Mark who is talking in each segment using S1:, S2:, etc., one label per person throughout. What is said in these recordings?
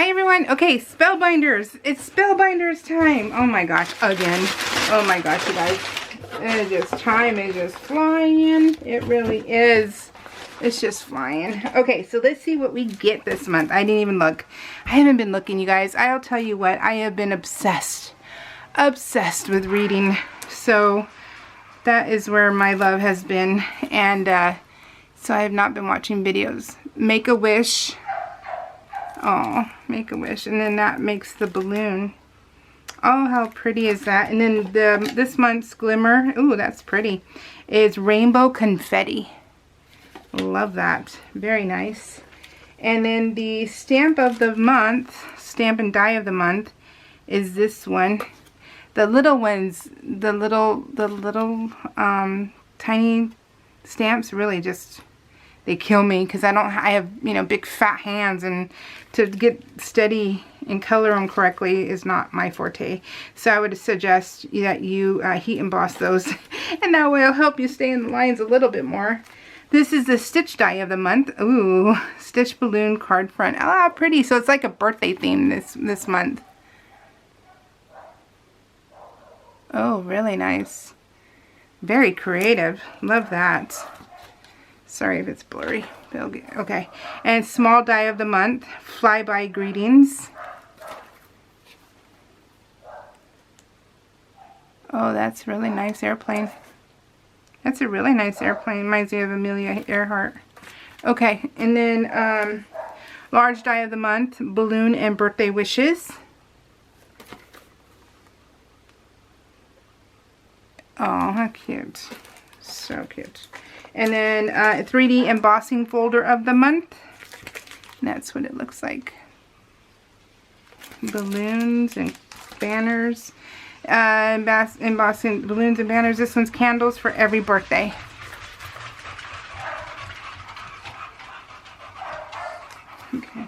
S1: Hi everyone. Okay, Spellbinders. It's Spellbinders time. Oh my gosh, again. Oh my gosh, you guys. Time is just flying. It really is. It's just flying. Okay, so let's see what we get this month. I didn't even look. I haven't been looking, you guys. I'll tell you what, I have been obsessed with reading. So that is where my love has been. And so I have not been watching videos. Make-A-Wish. Oh, Make-A-Wish. And then that makes the balloon. Oh, how pretty is that? And then this month's glimmer, ooh, that's pretty, is Rainbow Confetti. Love that. Very nice. And then the stamp of the month, stamp and die of the month, is this one. The little ones, the little tiny stamps really just, they kill me because I have, you know, big fat hands, and to get steady and color them correctly is not my forte. So I would suggest that you heat emboss those and that way it'll help you stay in the lines a little bit more. This is the stitch die of the month. Ooh, stitch balloon card front. Ah, pretty. So it's like a birthday theme this month. Oh, really nice. Very creative. Love that. Sorry if it's blurry. Okay. And small die of the month, flyby greetings. Oh, that's really nice airplane. That's a really nice airplane. Reminds me of Amelia Earhart. Okay, and then large die of the month, balloon and birthday wishes. Oh, how cute. So cute. And then 3D embossing folder of the month. That's what it looks like. Balloons and banners. Embossing balloons and banners. This one's candles for every birthday. Okay.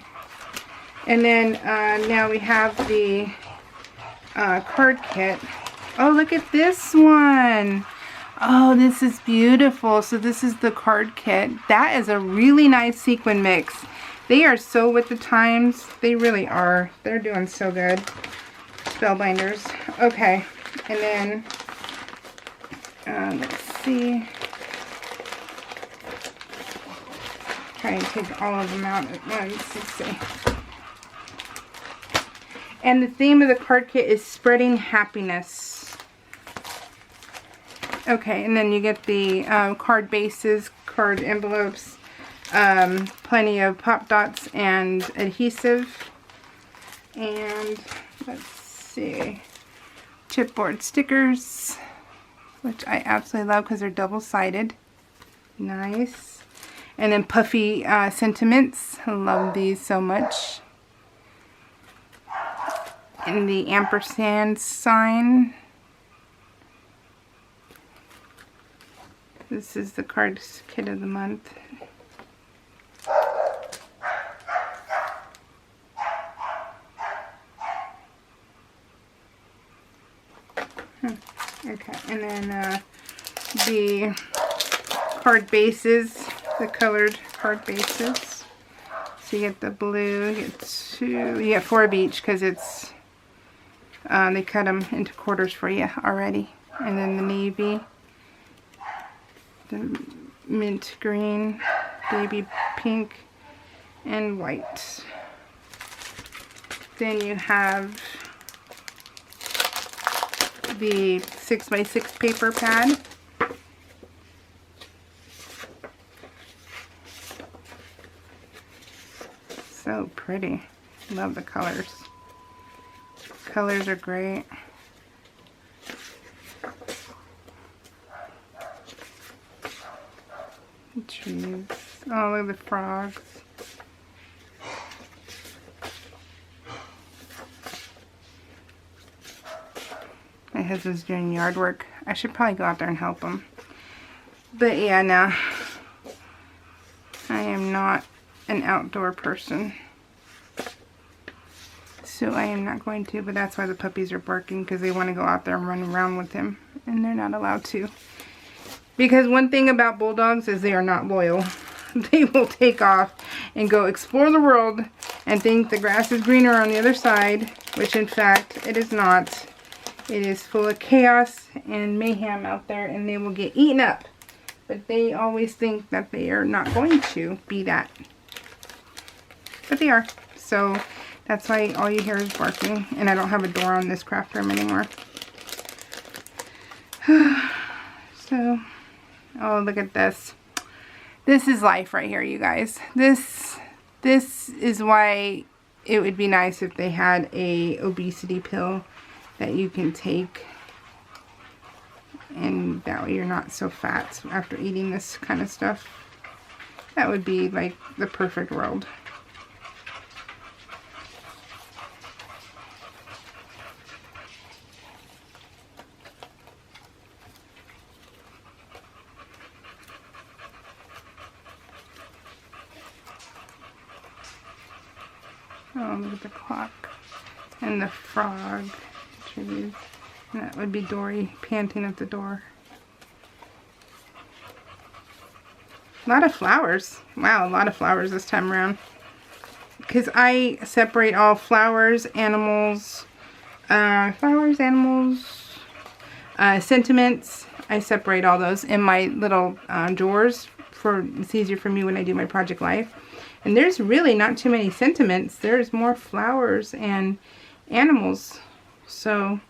S1: And then now we have the card kit. Oh, look at this one. Oh, this is beautiful. So this is the card kit. That is a really nice sequin mix. They are so with the times. They really are. They're doing so good. Spellbinders. Okay. And then, let's see. Try and take all of them out at once. Let's see. And the theme of the card kit is spreading happiness. Okay, and then you get the card bases, card envelopes, plenty of pop dots and adhesive, and let's see, chipboard stickers, which I absolutely love because they're double-sided. Nice. And then puffy sentiments. I love these so much. And the ampersand sign. This is the card kit of the month. Okay, and then the card bases, the colored card bases. So you get the blue, you get 4 of each because it's, they cut them into quarters for you already. And then the navy. The mint green, baby pink, and white. Then you have the 6x6 paper pad. So pretty. Love the colors. Colors are great. Trees. Oh, look at the frogs. My husband's doing yard work. I should probably go out there and help him. But yeah, no. I am not an outdoor person. So I am not going to, but that's why the puppies are barking, because they want to go out there and run around with him. And they're not allowed to. Because one thing about bulldogs is they are not loyal. They will take off and go explore the world and think the grass is greener on the other side, which in fact it is not. It is full of chaos and mayhem out there, and they will get eaten up. But they always think that they are not going to be that. But they are. So that's why all you hear is barking. And I don't have a door on this craft room anymore. So, oh, look at this. This is life right here, you guys. This is why it would be nice if they had a obesity pill that you can take, and that way you're not so fat after eating this kind of stuff. That would be like the perfect world. Oh, look at the clock and the frog. That would be Dory panting at the door. A lot of flowers. Wow, a lot of flowers this time around. Because I separate all flowers, animals, sentiments. I separate all those in my little drawers. It's easier for me when I do my project life. And there's really not too many sentiments. There's more flowers and animals. So,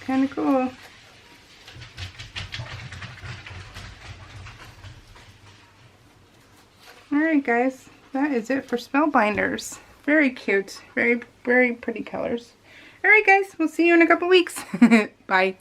S1: kind of cool. Alright guys, that is it for Spellbinders. Very cute. Very, very pretty colors. Alright guys, we'll see you in a couple weeks. Bye.